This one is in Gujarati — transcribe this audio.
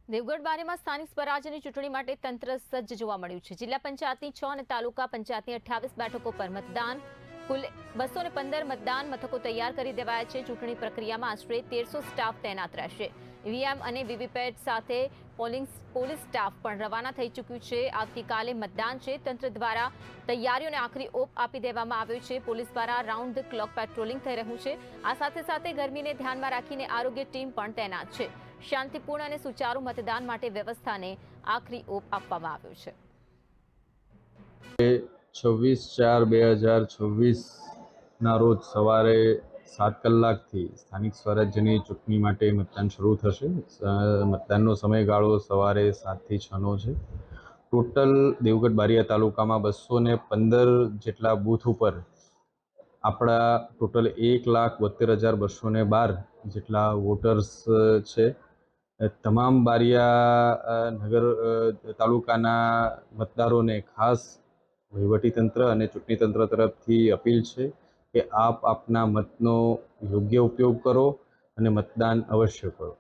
દેવગઢ બારેમાં સ્થાનિક સ્વરાજ્યની ચૂંટણી માટે તંત્ર સજ્જ જોવા મળ્યું છે। જિલ્લા પંચાયતની 6 અને તાલુકા પંચાયતની 28 બેઠકો પર મતદાન કુલ 215 મતદાન મથકો તૈયાર કરી દેવાયા છે। ચૂંટણી પ્રક્રિયામાં આશરે 1300 સ્ટાફ તૈનાત રહેશે। ઈવીએમ અને વીવીપેટ સાથે પોલીસ સ્ટાફ પણ રવાના થઈ ચૂક્યું છે। આવતીકાલે મતદાન છે। તંત્ર દ્વારા તૈયારીઓને આખરી ઓપ આપી દેવામાં આવ્યો છે। પોલીસ દ્વારા રાઉન્ડ ધ ક્લોક પેટ્રોલિંગ થઈ રહ્યું છે। આ સાથે ગરમીને ધ્યાનમાં રાખીને આરોગ્ય ટીમ પણ તૈનાત છે। શાંતિપૂર્ણ અને સુચારુ મતદાન માટે વ્યવસ્થાને આખરી ઓપ આપવામાં આવ્યો છે। 26/4/2026ના રોજ સવારે 7 કલાકથી સ્થાનિક સ્વરાજ્યની ચૂંટણી માટે મતદાન શરૂ થશે। મતદાનનો સમયગાળો સવારે 7 થી 6નો છે। ટોટલ દેવગઢ બારિયા તાલુકામાં 215 જેટલા બૂથ ઉપર આપણા ટોટલ 1,72,212 જેટલા વોટર્સ છે। તમામ બારિયા નગર તાલુકાના મતદારોને ખાસ વહીવટીતંત્ર અને ચૂંટણીતંત્ર તરફથી અપીલ છે કે આપ આપના મતનો યોગ્ય ઉપયોગ કરો અને મતદાન અવશ્ય કરો।